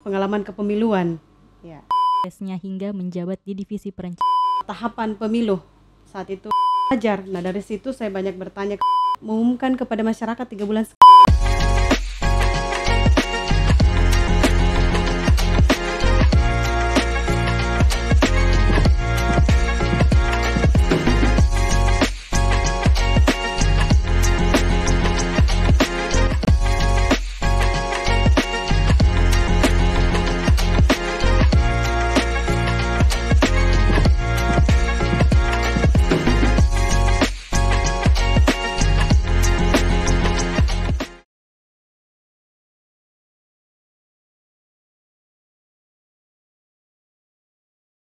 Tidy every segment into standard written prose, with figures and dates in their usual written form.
pengalaman kepemiluan. Ya. Prosesnya hingga menjabat di divisi perencanaan. Tahapan pemilu saat itu belajar. Nah dari situ saya banyak bertanya, mengumumkan kepada masyarakat 3 bulan sekali.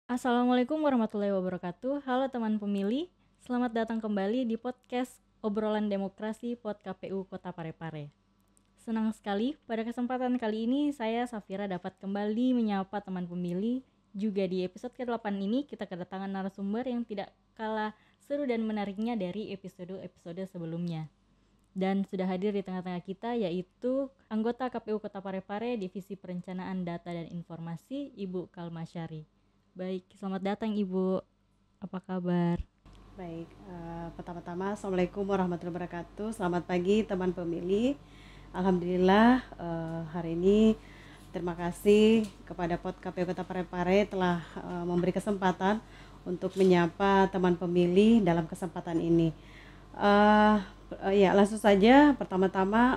Assalamualaikum warahmatullahi wabarakatuh. Halo teman pemilih, selamat datang kembali di podcast Obrolan Demokrasi Pod KPU Kota Parepare. Senang sekali pada kesempatan kali ini saya Safira dapat kembali menyapa teman pemilih. Juga di episode ke-8 ini kita kedatangan narasumber yang tidak kalah seru dan menariknya dari episode-episode sebelumnya. Dan sudah hadir di tengah-tengah kita yaitu anggota KPU Kota Parepare Divisi Perencanaan Data dan Informasi, Ibu Kalmasyari. Baik, selamat datang Ibu. Apa kabar? Baik, pertama-tama Assalamualaikum warahmatullahi wabarakatuh. Selamat pagi teman pemilih. Alhamdulillah hari ini terima kasih kepada Pod KPU Kota Parepare telah memberi kesempatan untuk menyapa teman pemilih dalam kesempatan ini. Ya langsung saja, pertama-tama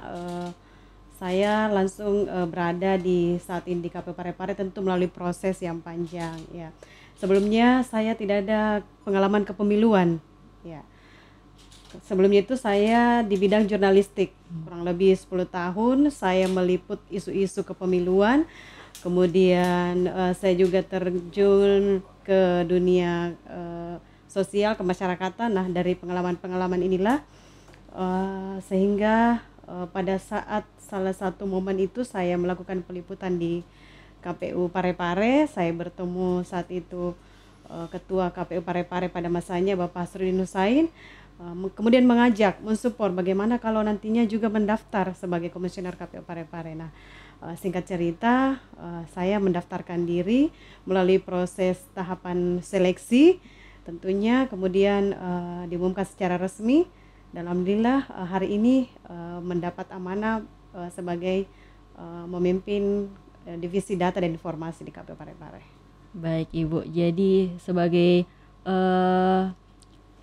saya langsung berada di saat ini di KPU Parepare tentu melalui proses yang panjang ya. Sebelumnya saya tidak ada pengalaman kepemiluan ya. Sebelumnya itu saya di bidang jurnalistik kurang lebih 10 tahun saya meliput isu-isu kepemiluan. Kemudian saya juga terjun ke dunia sosial kemasyarakatan. Nah, dari pengalaman-pengalaman inilah sehingga pada saat salah satu momen itu saya melakukan peliputan di KPU Parepare. Saya bertemu saat itu Ketua KPU Parepare pada masanya Bapak Hasrudin Husain, kemudian mengajak mensupport bagaimana kalau nantinya juga mendaftar sebagai komisioner KPU Parepare. Nah, singkat cerita saya mendaftarkan diri melalui proses tahapan seleksi tentunya, kemudian diumumkan secara resmi. Dan alhamdulillah hari ini mendapat amanah sebagai memimpin divisi data dan informasi di KPU Parepare. Baik Ibu, jadi sebagai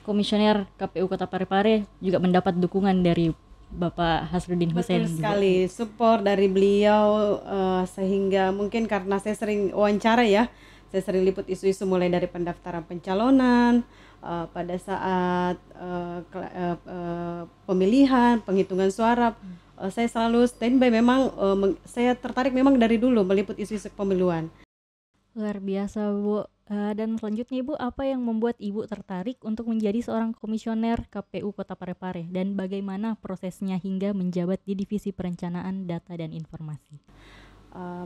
komisioner KPU Kota Parepare juga mendapat dukungan dari Bapak Hasrudin Husain. Betul sekali, support dari beliau sehingga mungkin karena saya sering wawancara ya, saya sering liput isu-isu mulai dari pendaftaran pencalonan, pada saat pemilihan, penghitungan suara, saya selalu standby. Memang saya tertarik memang dari dulu meliput isu-isu pemiluan. Luar biasa Bu. Dan selanjutnya Ibu, apa yang membuat Ibu tertarik untuk menjadi seorang komisioner KPU Kota Parepare dan bagaimana prosesnya hingga menjabat di Divisi Perencanaan Data dan Informasi?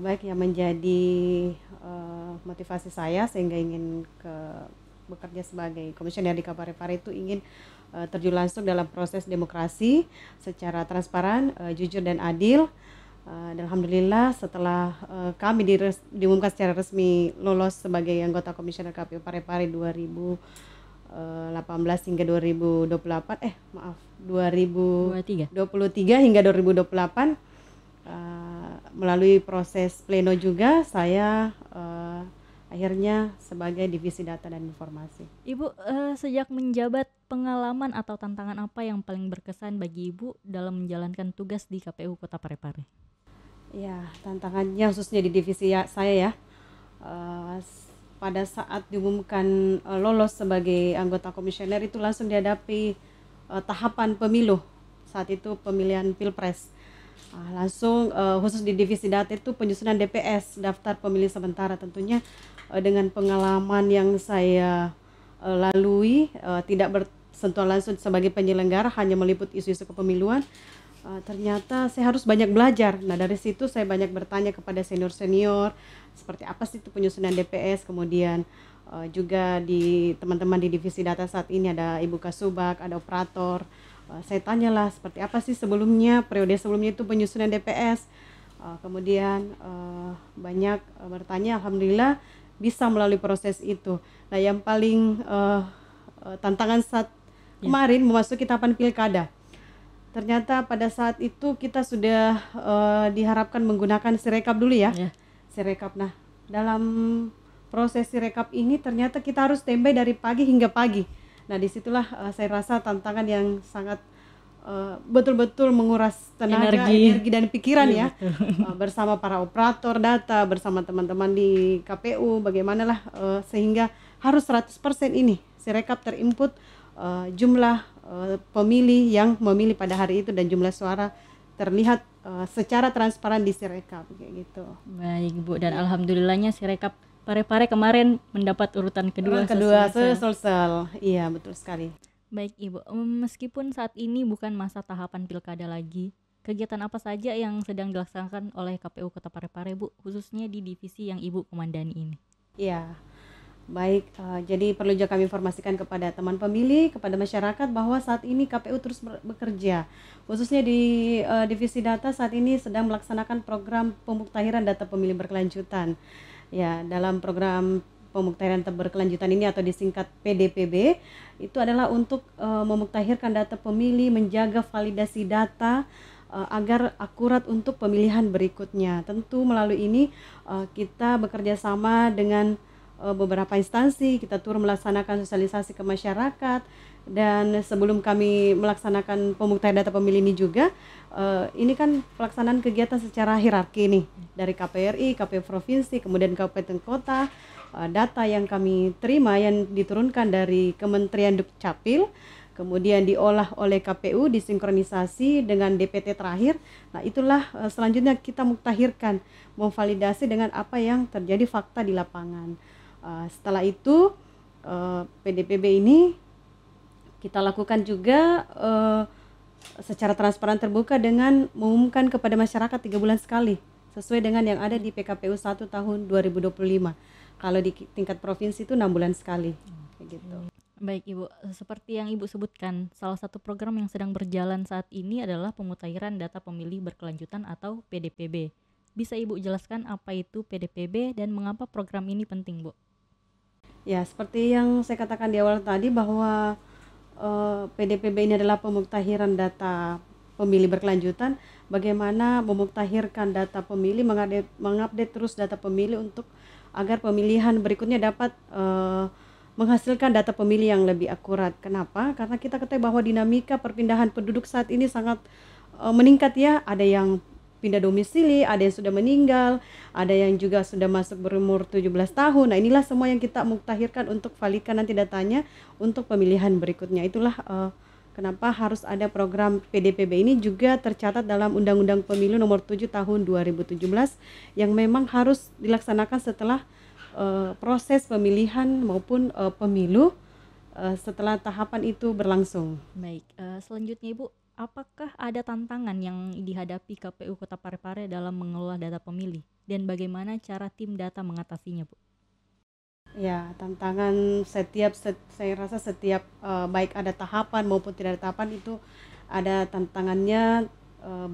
Baik, yang menjadi motivasi saya sehingga ingin bekerja sebagai komisioner di KPU Parepare itu ingin terjun langsung dalam proses demokrasi secara transparan, jujur dan adil. Dan alhamdulillah setelah kami diumumkan secara resmi lolos sebagai anggota komisioner KPU Parepare 2018 hingga 2023 hingga 2028, melalui proses pleno juga saya akhirnya sebagai divisi data dan informasi. Ibu, sejak menjabat, pengalaman atau tantangan apa yang paling berkesan bagi Ibu dalam menjalankan tugas di KPU Kota Parepare? Ya, tantangannya khususnya di divisi saya ya, pada saat diumumkan lolos sebagai anggota komisioner itu langsung dihadapi tahapan pemilu. Saat itu pemilihan pilpres. Langsung khusus di divisi data itu penyusunan DPS, daftar pemilih sementara. Tentunya dengan pengalaman yang saya lalui, tidak bersentuhan langsung sebagai penyelenggara, hanya meliput isu-isu kepemiluan, ternyata saya harus banyak belajar. Nah dari situ saya banyak bertanya kepada senior-senior seperti apa sih itu penyusunan DPS. Kemudian juga di teman-teman di divisi data saat ini ada Ibu Kasubag, ada operator. Saya tanyalah seperti apa sih sebelumnya, periode sebelumnya itu penyusunan DPS. Kemudian banyak bertanya, alhamdulillah bisa melalui proses itu. Nah, yang paling tantangan saat kemarin memasuki tahapan pilkada, ternyata pada saat itu kita sudah diharapkan menggunakan Sirekap dulu ya. Sirekap. Nah, dalam proses Sirekap ini ternyata kita harus standby dari pagi hingga pagi. Nah, disitulah saya rasa tantangan yang sangat betul-betul menguras tenaga, energi dan pikiran ya. Bersama para operator data, bersama teman-teman di KPU, bagaimanalah sehingga harus 100% ini Sirekap terinput jumlah pemilih yang memilih pada hari itu dan jumlah suara terlihat secara transparan di Sirekap kayak gitu. Baik Bu, dan alhamdulillahnya Sirekap Parepare kemarin mendapat urutan kedua Selsel. Iya, betul sekali. Baik Ibu, meskipun saat ini bukan masa tahapan pilkada lagi, kegiatan apa saja yang sedang dilaksanakan oleh KPU Kota Parepare Bu, khususnya di divisi yang Ibu komandani ini? Iya, baik, jadi perlu juga kami informasikan kepada teman pemilih, kepada masyarakat bahwa saat ini KPU terus bekerja, khususnya di divisi data saat ini sedang melaksanakan program pemuktahiran data pemilih berkelanjutan. Ya, dalam program pemuktahiran berkelanjutan ini atau disingkat PDPB itu adalah untuk memuktahirkan data pemilih, menjaga validasi data agar akurat untuk pemilihan berikutnya. Tentu melalui ini kita bekerja sama dengan beberapa instansi, kita turut melaksanakan sosialisasi ke masyarakat, dan sebelum kami melaksanakan pemuktahiran data pemilih ini juga ini kan pelaksanaan kegiatan secara hierarki nih dari KPRI, KPU provinsi, kemudian kabupaten kota. Data yang kami terima yang diturunkan dari Kementerian Dukcapil kemudian diolah oleh KPU, disinkronisasi dengan DPT terakhir. Nah, itulah selanjutnya kita muktahirkan, memvalidasi dengan apa yang terjadi fakta di lapangan. Setelah itu PDPB ini kita lakukan juga secara transparan terbuka dengan mengumumkan kepada masyarakat 3 bulan sekali sesuai dengan yang ada di PKPU 1 tahun 2025. Kalau di tingkat provinsi itu 6 bulan sekali kayak gitu. Baik Ibu, seperti yang Ibu sebutkan, salah satu program yang sedang berjalan saat ini adalah pemutahiran data pemilih berkelanjutan atau PDPB. Bisa Ibu jelaskan apa itu PDPB dan mengapa program ini penting, Bu? Ya, seperti yang saya katakan di awal tadi bahwa PDPB ini adalah pemuktahiran data pemilih berkelanjutan. Bagaimana memuktahirkan data pemilih, mengupdate terus data pemilih untuk agar pemilihan berikutnya dapat menghasilkan data pemilih yang lebih akurat. Kenapa? Karena kita ketahui bahwa dinamika perpindahan penduduk saat ini sangat meningkat ya. Ada yang pindah domisili, ada yang sudah meninggal, ada yang juga sudah masuk berumur 17 tahun. Nah, inilah semua yang kita muktahirkan untuk validkan nanti datanya untuk pemilihan berikutnya. Itulah kenapa harus ada program PDPB ini juga tercatat dalam Undang-Undang Pemilu Nomor 7 Tahun 2017 yang memang harus dilaksanakan setelah proses pemilihan maupun pemilu setelah tahapan itu berlangsung. Baik, selanjutnya Ibu, apakah ada tantangan yang dihadapi KPU Kota Parepare dalam mengelola data pemilih dan bagaimana cara tim data mengatasinya, Bu? Ya, tantangan saya rasa setiap baik ada tahapan maupun tidak ada tahapan itu ada tantangannya.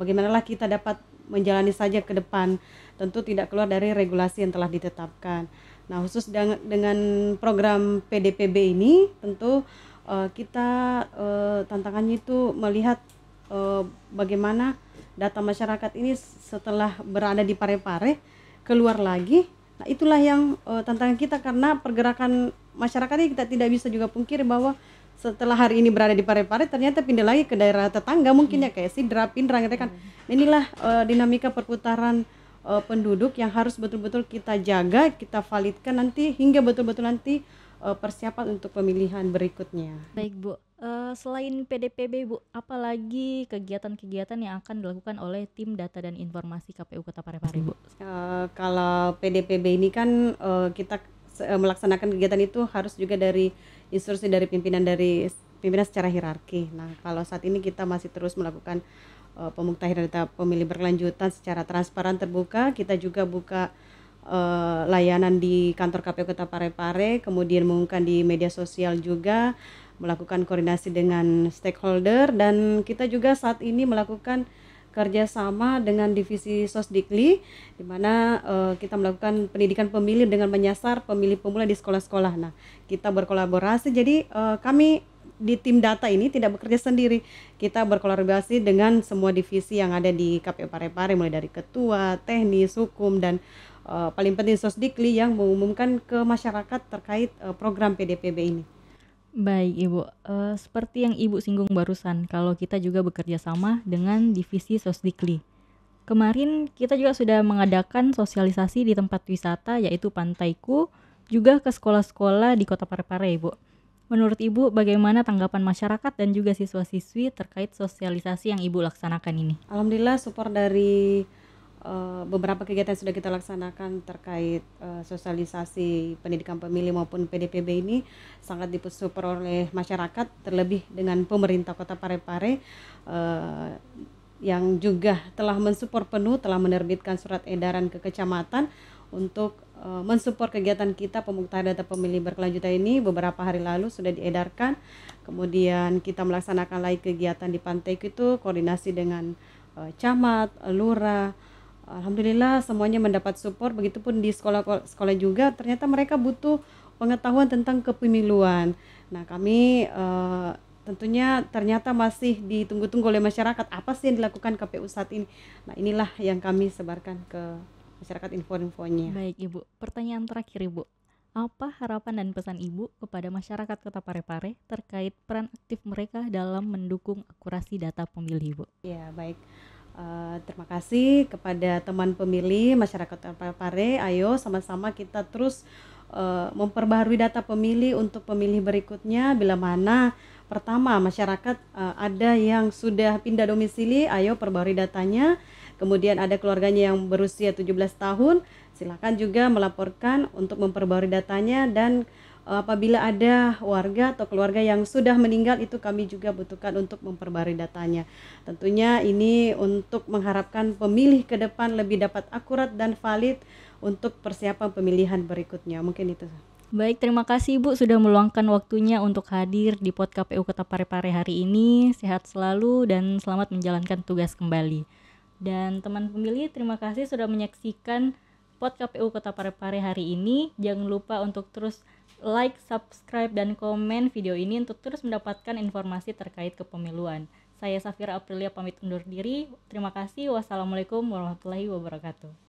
Bagaimanalah kita dapat menjalani saja ke depan, tentu tidak keluar dari regulasi yang telah ditetapkan. Nah, khusus dengan program PDPB ini tentu kita tantangannya itu melihat bagaimana data masyarakat ini setelah berada di Parepare keluar lagi. Nah, itulah yang tantangan kita karena pergerakan masyarakat ini kita tidak bisa juga pungkiri bahwa setelah hari ini berada di Parepare ternyata pindah lagi ke daerah tetangga mungkin ya kayak Sidrap, Pindrang gitu kan. Inilah dinamika perputaran penduduk yang harus betul-betul kita jaga, kita validkan nanti hingga betul-betul nanti persiapan untuk pemilihan berikutnya. Baik Bu, selain PDPB Bu, apalagi kegiatan-kegiatan yang akan dilakukan oleh tim data dan informasi KPU Kota Parepare Bu? Kalau PDPB ini kan kita melaksanakan kegiatan itu harus juga dari instruksi dari pimpinan secara hierarki. Nah, kalau saat ini kita masih terus melakukan pemuktahiran data pemilih berkelanjutan secara transparan terbuka. Kita juga buka layanan di kantor KPU Kota Parepare, kemudian mengumumkan di media sosial juga, melakukan koordinasi dengan stakeholder, dan kita juga saat ini melakukan bekerja sama dengan divisi Sosdikli, di mana kita melakukan pendidikan pemilih dengan menyasar pemilih pemula di sekolah-sekolah. Nah, kita berkolaborasi, jadi kami di tim data ini tidak bekerja sendiri. Kita berkolaborasi dengan semua divisi yang ada di KPU Parepare, mulai dari ketua, teknis, hukum, dan paling penting Sosdikli yang mengumumkan ke masyarakat terkait program PDPB ini. Baik Ibu, seperti yang Ibu singgung barusan, kalau kita juga bekerja sama dengan divisi Sosdikli. Kemarin kita juga sudah mengadakan sosialisasi di tempat wisata yaitu Pantaiku, juga ke sekolah-sekolah di Kota Parepare Ibu. Menurut Ibu, bagaimana tanggapan masyarakat dan juga siswa-siswi terkait sosialisasi yang Ibu laksanakan ini? Alhamdulillah support dari beberapa kegiatan yang sudah kita laksanakan terkait sosialisasi pendidikan pemilih maupun PDPB ini sangat disupport oleh masyarakat, terlebih dengan pemerintah Kota Parepare yang juga telah mensupport penuh, telah menerbitkan surat edaran ke kecamatan untuk mensupport kegiatan kita pemungutan data pemilih berkelanjutan ini. Beberapa hari lalu sudah diedarkan. Kemudian kita melaksanakan lagi kegiatan di Pantai itu koordinasi dengan camat, lurah. Alhamdulillah semuanya mendapat support. Begitupun di sekolah-sekolah juga, ternyata mereka butuh pengetahuan tentang kepemiluan. Nah, kami tentunya ternyata masih ditunggu-tunggu oleh masyarakat, apa sih yang dilakukan KPU saat ini. Nah, inilah yang kami sebarkan ke masyarakat info-infonya. Baik Ibu, pertanyaan terakhir Ibu. Apa harapan dan pesan Ibu kepada masyarakat Kota Parepare terkait peran aktif mereka dalam mendukung akurasi data pemilih Ibu? Ya, baik. Terima kasih kepada teman pemilih masyarakat Parepare. Ayo sama-sama kita terus memperbaharui data pemilih untuk pemilih berikutnya. Bila mana pertama masyarakat ada yang sudah pindah domisili, ayo perbaharui datanya. Kemudian ada keluarganya yang berusia 17 tahun, silakan juga melaporkan untuk memperbaharui datanya. Dan apabila ada warga atau keluarga yang sudah meninggal, itu kami juga butuhkan untuk memperbarui datanya. Tentunya ini untuk mengharapkan pemilih ke depan lebih dapat akurat dan valid untuk persiapan pemilihan berikutnya. Mungkin itu. Baik, terima kasih Ibu sudah meluangkan waktunya untuk hadir di Pod KPU Kota Parepare hari ini. Sehat selalu dan selamat menjalankan tugas kembali. Dan teman pemilih, terima kasih sudah menyaksikan Pod KPU Kota Parepare hari ini. Jangan lupa untuk terus like, subscribe, dan komen video ini untuk terus mendapatkan informasi terkait kepemiluan. Saya Safira Aprilia pamit undur diri. Terima kasih. Wassalamualaikum warahmatullahi wabarakatuh.